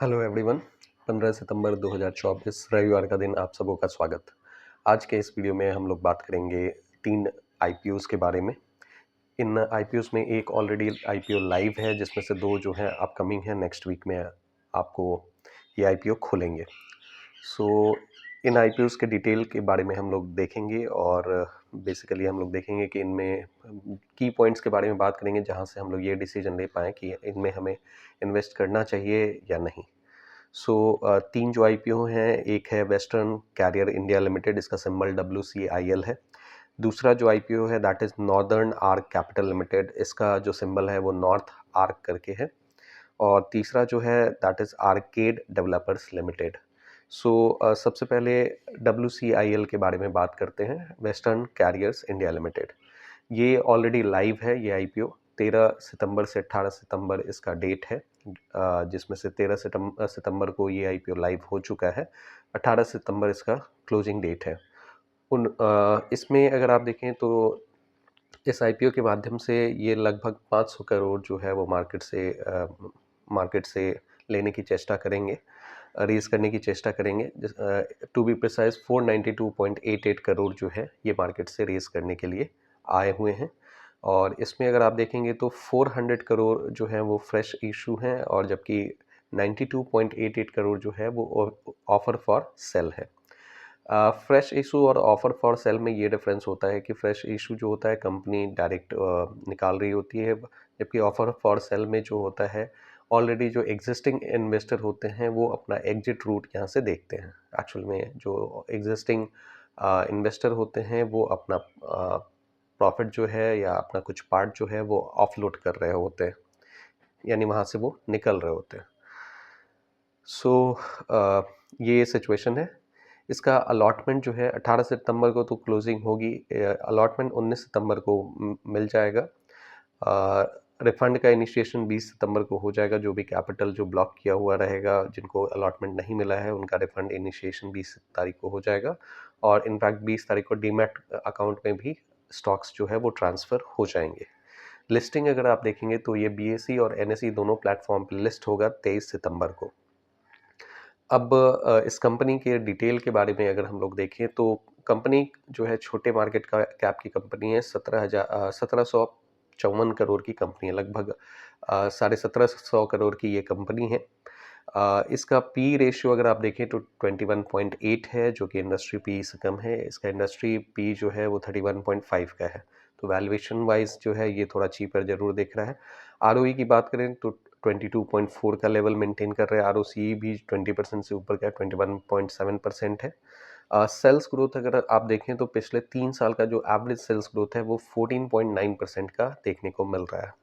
Hello everyone. 15 सितंबर 2024 रविवार का दिन आप सबों का स्वागत। आज के इस वीडियो में हम लोग बात करेंगे 3 आईपीओज़ के बारे में। इन आईपीओज़ में एक ऑलरेडी आईपीओ लाइव है, जिसमें से 2 जो हैं अपकमिंग हैं, नेक्स्ट वीक में आपको ये आईपीओ खुलेंगे। सो इन आईपीओज़ के डिटेल के बारे में हम लोग देखेंगे और बेसिकली हम लोग देखेंगे कि इनमें की पॉइंट्स के बारे में बात करेंगे, जहां से हम लोग ये डिसीजन ले पाएँ कि इनमें हमें इन्वेस्ट करना चाहिए या नहीं। तीन जो आईपीओ हैं, एक है वेस्टर्न कैरियर इंडिया लिमिटेड, इसका सिंबल WCIL है। दूसरा जो आईपीओ है that is northern arc capital limited, इसका जो सिंबल है वो नॉर्थ आर्क करके है। और तीसरा जो है that is arcade developers limited. सबसे पहले WCIL के बारे में बात करते हैं, वेस्टर्न कैरियर्स इंडिया लिमिटेड। ये ऑलरेडी लाइव है। ये आईपीओ 13 सितंबर से 18 सितंबर इसका डेट है, जिसमें से 13 सितंबर को ये आईपीओ लाइव हो चुका है। 18 सितंबर इसका क्लोजिंग डेट है। इसमें अगर आप देखें तो इस आईपीओ के माध्यम से ये लगभग 500 करोड़ जो है वो मार्केट से लेने की चेष्टा करेंगे, रेज़ करने की चेष्टा करेंगे। टू बी प्रिसाइज 492.88 करोड़ जो है ये मार्केट से रेज़ करने के लिए आए हुए हैं। और इसमें अगर आप देखेंगे तो 400 करोड़ जो हैं वो फ्रेश इशू हैं, और जबकि 92.88 करोड़ जो है वो ऑफर फॉर सेल है। फ्रेश इशू और ऑफर फॉर सेल में ये डिफरेंस होता है कि फ्रेश इशू जो होता है कंपनी डायरेक्ट निकाल रही होती है, जबकि ऑफर फॉर सेल में जो होता है ऑलरेडी जो एग्जिस्टिंग इन्वेस्टर होते हैं वो अपना एग्जिट रूट यहाँ से देखते हैं। एक्चुअल में जो एग्जिस्टिंग इन्वेस्टर होते हैं वो अपना प्रॉफिट जो है या अपना कुछ पार्ट जो है वो ऑफलोड कर रहे होते हैं, यानी वहाँ से वो निकल रहे होते हैं। ये सिचुएशन है। इसका अलॉटमेंट जो है 18 सितंबर को तो क्लोजिंग होगी, अलॉटमेंट 19 सितंबर को मिल जाएगा। रिफंड का इनिशिएशन 20 सितंबर को हो जाएगा। जो भी कैपिटल जो ब्लॉक किया हुआ रहेगा, जिनको अलॉटमेंट नहीं मिला है, उनका रिफंड इनिशिएशन 20 तारीख को हो जाएगा। और इनफैक्ट 20 तारीख को डीमैट अकाउंट में भी स्टॉक्स जो है वो ट्रांसफ़र हो जाएंगे। लिस्टिंग अगर आप देखेंगे तो ये BSE और NSE दोनों प्लेटफॉर्म पर लिस्ट होगा 23 सितंबर को। अब इस कंपनी के डिटेल के बारे में अगर हम लोग देखें तो कंपनी जो है छोटे मार्केट का कैप की कंपनी है। 1754 करोड़ की कंपनी है, लगभग 1750 करोड़ की ये कंपनी है। इसका पी रेशियो अगर आप देखें तो 21.8 है, जो कि इंडस्ट्री पी से कम है। इसका इंडस्ट्री पी जो है वो 31.5 का है। तो वैल्यूएशन वाइज जो है ये थोड़ा चीपर जरूर दिख रहा है। ROE की बात करें तो 22.4 का लेवल मेंटेन कर रहे हैं। ROCE भी 20% से ऊपर का 21.7% है। सेल्स ग्रोथ अगर आप देखें तो पिछले 3 साल का जो एवरेज सेल्स ग्रोथ है वो 14.9% का देखने को मिल रहा है।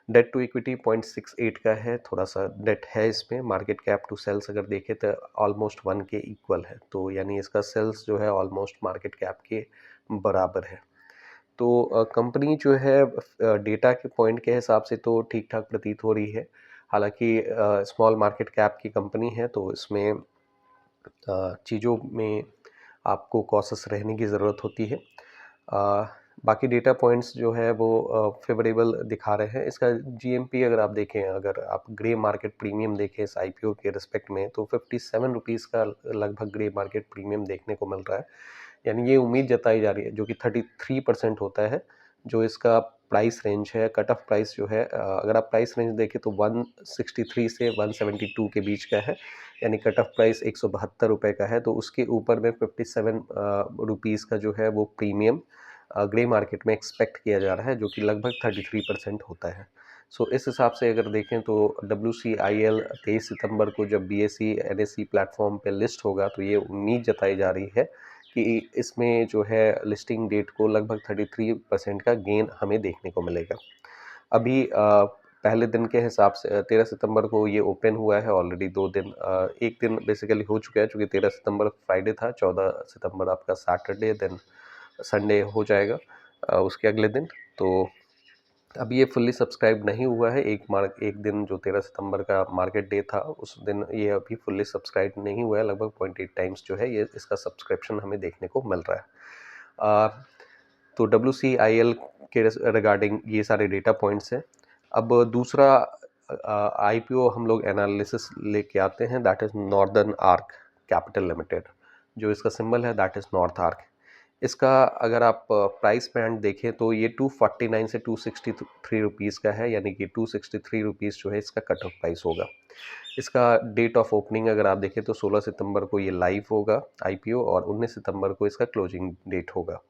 डेट टू इक्विटी 0.68 का है, थोड़ा सा डेट है इसमें। मार्केट कैप टू सेल्स अगर देखें तो ऑलमोस्ट 1 के इक्वल है, तो यानी इसका सेल्स जो है ऑलमोस्ट मार्केट कैप के बराबर है। तो कंपनी जो है डेटा के पॉइंट के हिसाब से तो ठीक ठाक प्रतीत हो रही है। हालांकि स्मॉल मार्केट कैप की कंपनी है, तो इसमें चीज़ों में आपको कॉशस रहने की ज़रूरत होती है। बाकी डेटा पॉइंट्स जो है वो फेवरेबल दिखा रहे हैं। इसका GMP अगर आप देखें, अगर आप ग्रे मार्केट प्रीमियम देखें इस IPO के रिस्पेक्ट में, तो 57 रुपीज़ का लगभग ग्रे मार्केट प्रीमियम देखने को मिल रहा है। यानी ये उम्मीद जताई जा रही है, जो कि 33% होता है जो इसका प्राइस रेंज है। कट ऑफ प्राइस जो है, अगर आप प्राइस रेंज देखें तो 163 से 172 के बीच का है, यानी कट ऑफ प्राइस 172 रुपये का है। तो उसके ऊपर में 57 रुपीज़ का जो है वो प्रीमियम ग्रे मार्केट में एक्सपेक्ट किया जा रहा है, जो कि लगभग 33% होता है। इस हिसाब से अगर देखें तो WCIL 23 सितंबर को जब BSE NSE प्लेटफॉर्म पे लिस्ट होगा, तो ये उम्मीद जताई जा रही है कि इसमें जो है लिस्टिंग डेट को लगभग 33% का गेन हमें देखने को मिलेगा। अभी पहले दिन के हिसाब से 13 सितंबर को ये ओपन हुआ है ऑलरेडी। 2 दिन, एक दिन बेसिकली हो चुका है, चूँकि 13 सितंबर फ्राइडे था, 14 सितंबर आपका सैटरडे, देन संडे हो जाएगा उसके अगले दिन। तो अभी ये फुल्ली सब्सक्राइब नहीं हुआ है। एक दिन जो 13 सितंबर का मार्केट डे था, उस दिन ये अभी फुल्ली सब्सक्राइब नहीं हुआ है। लगभग 0.8 टाइम्स जो है ये इसका सब्सक्रिप्शन हमें देखने को मिल रहा है। तो WCIL के रिगार्डिंग ये सारे डेटा पॉइंट्स हैं। अब दूसरा आईपीओ हम लोग एनालिसिस लेके आते हैं, that is northern arc capital limited. जो इसका सिंबल है दैट इज़ नॉर्थ आर्क। इसका अगर आप प्राइस बैंड देखें तो ये 249 से 263 रुपीज़ का है, यानी कि 263 रुपीज़ जो है इसका कट ऑफ प्राइस होगा। इसका डेट ऑफ ओपनिंग अगर आप देखें तो 16 सितंबर को ये लाइव होगा आईपीओ, और 19 सितंबर को इसका क्लोजिंग डेट होगा।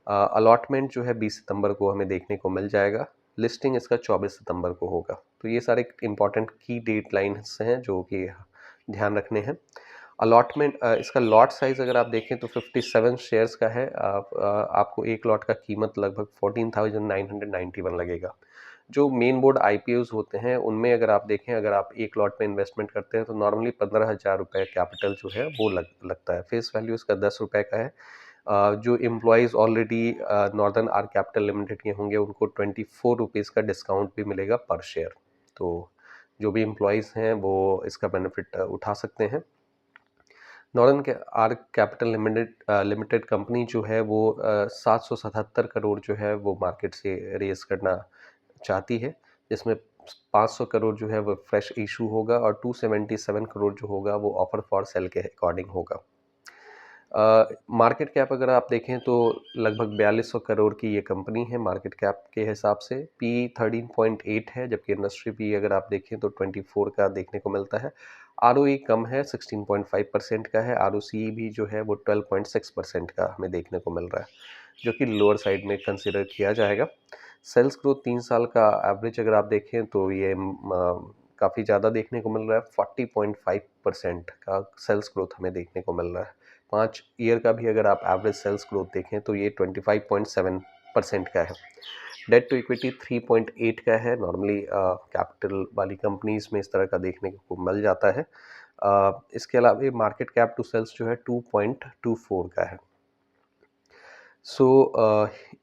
अलॉटमेंट जो है 20 सितंबर को हमें देखने को मिल जाएगा। लिस्टिंग इसका 24 सितंबर को होगा। तो ये सारे इंपॉर्टेंट की डेट लाइन्स हैं जो कि ध्यान रखने हैं। अलॉटमेंट इसका लॉट साइज़ अगर आप देखें तो 57 शेयर्स का है। आपको एक लॉट का कीमत लगभग 14,991 लगेगा। जो मेन बोर्ड आईपीओज होते हैं उनमें अगर आप देखें, अगर आप एक लॉट में इन्वेस्टमेंट करते हैं तो नॉर्मली 15,000 रुपये कैपिटल जो है वो लगता है। फेस वैल्यू इसका 10 रुपये का है। जो employees already northern arc capital limited के होंगे उनको 24 रुपीज़ का डिस्काउंट भी मिलेगा पर शेयर। तो जो भी एम्प्लॉयज़ हैं वो इसका बेनिफिट उठा सकते हैं। नॉर्दर्न के आर्क कैपिटल लिमिटेड कंपनी जो है वो 777 करोड़ जो है वो मार्केट से रेज करना चाहती है, जिसमें 500 करोड़ जो है वो फ्रेश इशू होगा और 277 करोड़ जो होगा वो ऑफर फॉर सेल के अकॉर्डिंग होगा। मार्केट कैप अगर आप देखें तो लगभग 4200 करोड़ की ये कंपनी है मार्केट कैप के हिसाब से। पी 13.8 है, जबकि इंडस्ट्री पी अगर आप देखें तो 24 का देखने को मिलता है। आरओई कम है, 16.5% का है। आरओसी भी जो है वो 12.6% का हमें देखने को मिल रहा है, जो कि लोअर साइड में कंसिडर किया जाएगा। सेल्स ग्रोथ 3 साल का एवरेज अगर आप देखें तो ये काफ़ी ज़्यादा देखने को मिल रहा है। 40.5% का सेल्स ग्रोथ हमें देखने को मिल रहा है। 5 ईयर का भी अगर आप एवरेज सेल्स ग्रोथ देखें तो ये 25.7% का है। डेट टू इक्विटी 3.8 का है। नॉर्मली कैपिटल वाली कंपनीज में इस तरह का देखने को मिल जाता है। इसके अलावा मार्केट कैप टू सेल्स जो है 2.24 का है।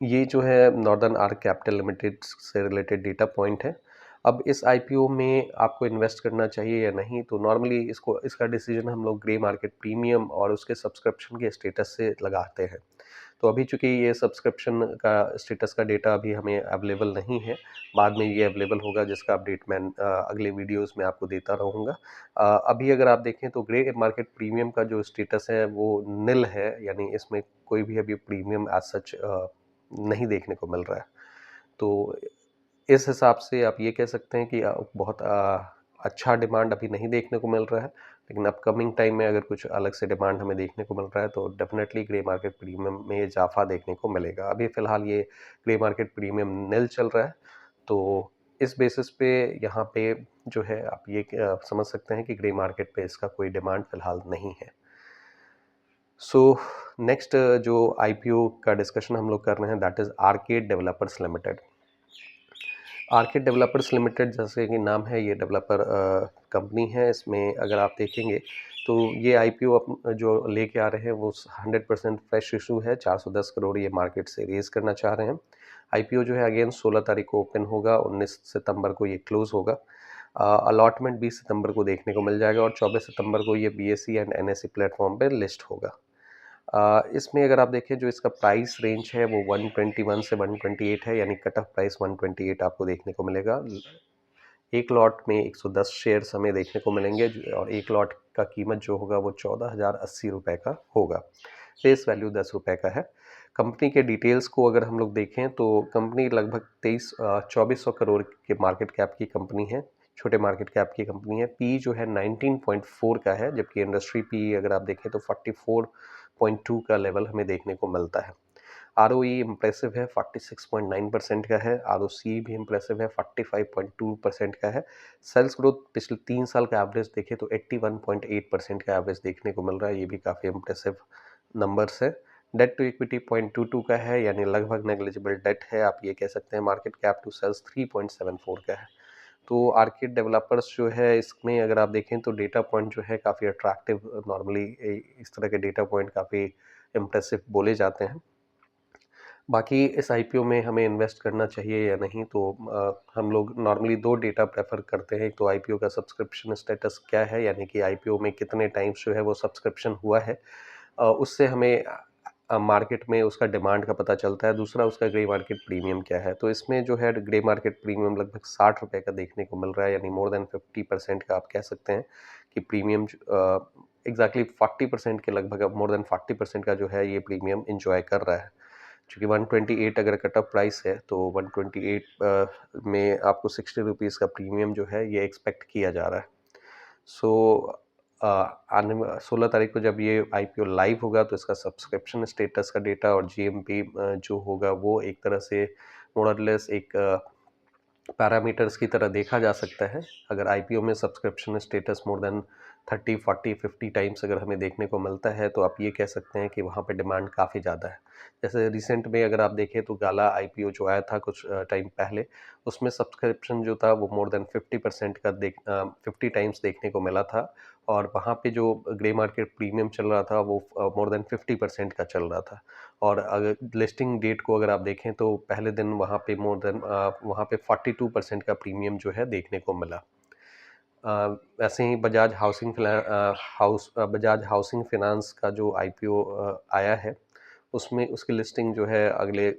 ये जो है नॉर्दर्न आर्क कैपिटल लिमिटेड से रिलेटेड डेटा पॉइंट है। अब इस आईपीओ में आपको इन्वेस्ट करना चाहिए या नहीं, तो नॉर्मली इसका डिसीजन हम लोग ग्रे मार्केट प्रीमियम और उसके सब्सक्रिप्शन के स्टेटस से लगाते हैं। तो अभी चूंकि ये सब्सक्रिप्शन का स्टेटस का डेटा अभी हमें अवेलेबल नहीं है, बाद में ये अवेलेबल होगा, जिसका अपडेट मैं अगले वीडियोस में आपको देता रहूँगा। अभी अगर आप देखें तो ग्रे मार्केट प्रीमियम का जो स्टेटस है वो निल है, यानी इसमें कोई भी अभी प्रीमियम एज सच नहीं देखने को मिल रहा है। तो इस हिसाब से आप ये कह सकते हैं कि बहुत अच्छा डिमांड अभी नहीं देखने को मिल रहा है, लेकिन अपकमिंग टाइम में अगर कुछ अलग से डिमांड हमें देखने को मिल रहा है तो डेफिनेटली ग्रे मार्केट प्रीमियम में इजाफा देखने को मिलेगा। अभी फ़िलहाल ये ग्रे मार्केट प्रीमियम निल चल रहा है, तो इस बेसिस पे यहाँ पे जो है आप ये समझ सकते हैं कि ग्रे मार्केट पे इसका कोई डिमांड फ़िलहाल नहीं है। नेक्स्ट जो आईपीओ का डिस्कशन हम लोग कर रहे हैं that is arcade developers limited. Orchid developers limited जैसे कि नाम है, ये डेवलपर कंपनी है। इसमें अगर आप देखेंगे तो ये आईपीओ जो लेके आ रहे हैं वो 100% फ्रेश इशू है। 410 करोड़ ये मार्केट से रेज करना चाह रहे हैं। आईपीओ जो है अगेन 16 तारीख को ओपन होगा, 19 सितंबर को ये क्लोज होगा। अलॉटमेंट 20 सितंबर को देखने को मिल जाएगा और 24 सितंबर को ये बीएसई एंड एनएसई प्लेटफॉर्म पर लिस्ट होगा। इसमें अगर आप देखें जो इसका प्राइस रेंज है वो 121 से 128 है, यानी कट ऑफ प्राइस 128 आपको देखने को मिलेगा। एक लॉट में 110 शेयर्स हमें देखने को मिलेंगे और एक लॉट का कीमत जो होगा वो 14,080 रुपये का होगा। फेस वैल्यू 10 रुपये का है। कंपनी के डिटेल्स को अगर हम लोग देखें तो कंपनी लगभग 2400 करोड़ के मार्केट कैप की कंपनी है, छोटे मार्केट कैप की कंपनी है। पी जो है 19.4 का है, जबकि इंडस्ट्री पी अगर आप देखें तो 44.2 का लेवल हमें देखने को मिलता है। आरओई इम्प्रेसिव है, 46.9% का है। आरओसी भी इम्प्रेसिव है, 45.2% का है। सेल्स ग्रोथ पिछले 3 साल का एवरेज देखें तो 81.8% का एवरेज देखने को मिल रहा है, ये भी काफ़ी इम्प्रेसिव नंबर्स है। डेट टू इक्विटी 0.22 का है, यानी लगभग नेग्लिजिबल डेट है, आप ये कह सकते हैं। मार्केट कैप टू सेल्स 3.74 का है। तो आर्किड डेवलपर्स जो है इसमें अगर आप देखें तो डेटा पॉइंट जो है काफ़ी अट्रैक्टिव, नॉर्मली इस तरह के डेटा पॉइंट काफ़ी इम्प्रेसिव बोले जाते हैं। बाकी इस आईपीओ में हमें इन्वेस्ट करना चाहिए या नहीं, तो हम लोग नॉर्मली 2 डेटा प्रेफर करते हैं। एक तो आईपीओ का सब्सक्रिप्शन स्टेटस क्या है, यानी कि आईपीओ में कितने टाइम्स जो है वो सब्सक्रिप्शन हुआ है। उससे हमें मार्केट में उसका डिमांड का पता चलता है, दूसरा उसका ग्रे मार्केट प्रीमियम क्या है। तो इसमें जो है ग्रे मार्केट प्रीमियम लगभग ₹60 का देखने को मिल रहा है, यानी मोर देन 50% का आप कह सकते हैं कि प्रीमियम एग्जैक्टली 40% के लगभग, अब मोर देन 40% का जो है ये प्रीमियम इंजॉय कर रहा है। चूँकि 128 अगर कट ऑफ प्राइस है तो 128 में आपको ₹60 का प्रीमियम जो है ये एक्सपेक्ट किया जा रहा है। सो आने 16 तारीख को जब ये आईपीओ लाइव होगा तो इसका सब्सक्रिप्शन स्टेटस का डेटा और जीएमपी जो होगा वो एक तरह से मोर और लेस एक पैरामीटर्स की तरह देखा जा सकता है। अगर आईपीओ में subscription status more than 30, 40, 50 times अगर हमें देखने को मिलता है तो आप ये कह सकते हैं कि वहाँ पे डिमांड काफ़ी ज़्यादा है। जैसे रिसेंट में अगर आप देखें तो गाला आईपीओ जो आया था कुछ टाइम पहले, उसमें सब्सक्रिप्शन जो था वो मोर देन 50% का 50 टाइम्स देखने को मिला था, और वहाँ पे जो ग्रे मार्केट प्रीमियम चल रहा था वो मोर देन 50% का चल रहा था। और अगर लिस्टिंग डेट को अगर आप देखें तो पहले दिन वहाँ पे मोर देन वहाँ पे 42% का प्रीमियम जो है देखने को मिला। वैसे ही बजाज हाउसिंग फाइनेंस का जो आईपीओ आया है उसमें उसकी लिस्टिंग जो है अगले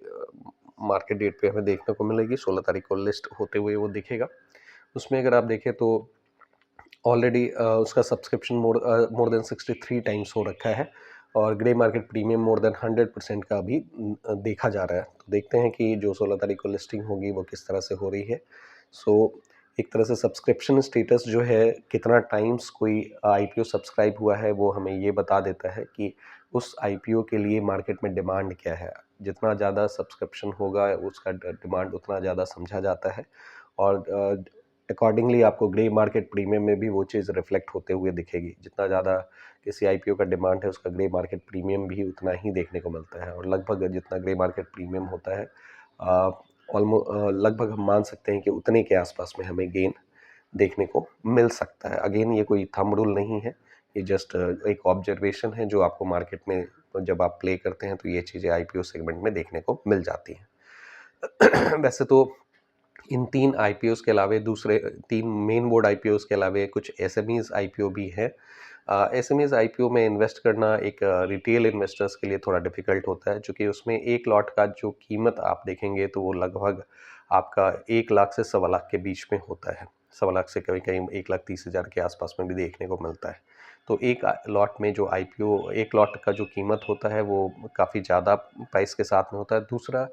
मार्केट डेट पे हमें देखने को मिलेगी। 16 तारीख को लिस्ट होते हुए वो दिखेगा। उसमें अगर आप देखें तो ऑलरेडी उसका सब्सक्रिप्शन मोर देन 63 टाइम्स हो रखा है, और grey market premium more than 100% का अभी देखा जा रहा है। तो देखते हैं कि जो 16 तारीख को लिस्टिंग होगी वो किस तरह से हो रही है। सो एक तरह से सब्सक्रिप्शन स्टेटस जो है, कितना टाइम्स कोई आईपीओ सब्सक्राइब हुआ है, वो हमें ये बता देता है कि उस आईपीओ के लिए मार्केट में डिमांड क्या है। जितना ज़्यादा सब्सक्रिप्शन होगा उसका डिमांड उतना ज़्यादा समझा जाता है, और अकॉर्डिंगली आपको ग्रे मार्केट प्रीमियम में भी वो चीज़ रिफ्लेक्ट होते हुए दिखेगी। जितना ज़्यादा किसी आईपीओ का डिमांड है उसका ग्रे मार्केट प्रीमियम भी उतना ही देखने को मिलता है, और लगभग जितना ग्रे मार्केट प्रीमियम होता है लगभग हम मान सकते हैं कि उतने के आसपास में हमें गेन देखने को मिल सकता है। अगेन ये कोई थंब रूल नहीं है, ये जस्ट एक ऑब्जर्वेशन है जो आपको मार्केट में जब आप प्ले करते हैं तो ये चीज़ें आईपीओ सेगमेंट में देखने को मिल जाती हैं। वैसे तो इन 3 आईपीओज़ के अलावे दूसरे 3 मेन बोर्ड आईपीओज़ के अलावे कुछ एसएमईज़ आईपीओ भी हैं। एसएमईज़ आईपीओ में इन्वेस्ट करना एक रिटेल इन्वेस्टर्स के लिए थोड़ा डिफ़िकल्ट होता है, चूँकि उसमें 1 लॉट का जो कीमत आप देखेंगे तो वो लगभग आपका 1 लाख से सवा लाख के बीच में होता है। सवा लाख से कहीं-कहीं 1,30,000 के आसपास में भी देखने को मिलता है। तो एक लॉट में जो आईपीओ 1 लॉट का जो कीमत होता है वो काफ़ी ज़्यादा प्राइस के साथ में होता है। दूसरा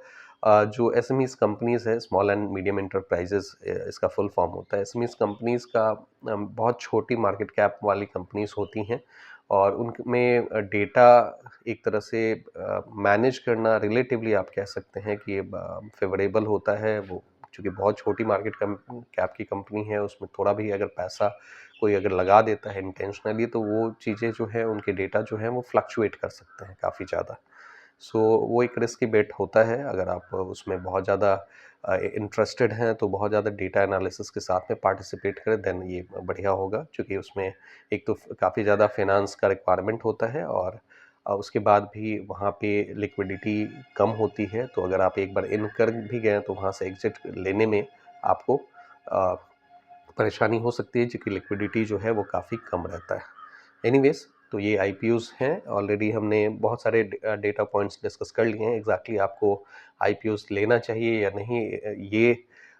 जो एसएमईज़ कंपनीज़ है, स्मॉल एंड मीडियम एंटरप्राइजेज़ इसका फुल फॉर्म होता है। एसएमईज़ कंपनीज़ का बहुत छोटी मार्केट कैप वाली कंपनीज़ होती हैं, और उनमें डेटा एक तरह से मैनेज करना रिलेटिवली आप कह सकते हैं कि फेवरेबल होता है। वो चूँकि बहुत छोटी मार्केट कैप की कंपनी है, उसमें थोड़ा भी अगर पैसा कोई अगर लगा देता है इंटेंशनली तो वो चीज़ें जो हैं, उनके डेटा जो हैं वो फ्लक्चुएट कर सकते हैं काफ़ी ज़्यादा। सो वो एक रिस्की बेट होता है। अगर आप उसमें बहुत ज़्यादा इंटरेस्टेड हैं तो बहुत ज़्यादा डेटा एनालिसिस के साथ में पार्टिसिपेट करें, देन ये बढ़िया होगा, क्योंकि उसमें एक तो काफ़ी ज़्यादा फाइनेंस का रिक्वायरमेंट होता है, और उसके बाद भी वहाँ पे लिक्विडिटी कम होती है। तो अगर आप एक बार इन कर भी गए तो वहाँ से एग्जिट लेने में आपको अ, परेशानी हो सकती है, क्योंकि लिक्विडिटी जो है वो काफ़ी कम रहता है। एनीवेज़, तो ये आईपीओज़ हैं। ऑलरेडी हमने बहुत सारे डेटा पॉइंट्स डिस्कस कर लिए हैं। एग्ज़ैक्टली आपको आईपीओज़ लेना चाहिए या नहीं, ये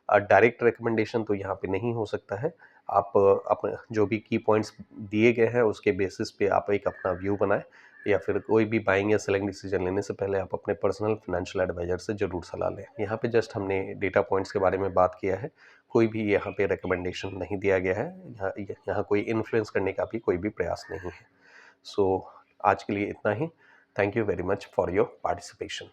डायरेक्ट रिकमेंडेशन तो यहाँ पे नहीं हो सकता है। आप अपने जो भी की पॉइंट्स दिए गए हैं उसके बेसिस पे आप एक अपना व्यू बनाएँ, या फिर कोई भी बाइंग या सेलिंग डिसीजन लेने से पहले आप अपने पर्सनल फाइनेंशियल एडवाइज़र से ज़रूर सलाह लें। यहाँ पे जस्ट हमने डेटा पॉइंट्स के बारे में बात किया है। कोई भी यहाँ पे रिकमेंडेशन नहीं दिया गया है। यहाँ कोई इन्फ्लुएंस करने का भी कोई भी प्रयास नहीं है। सो आज के लिए इतना ही। Thank you very much for your participation.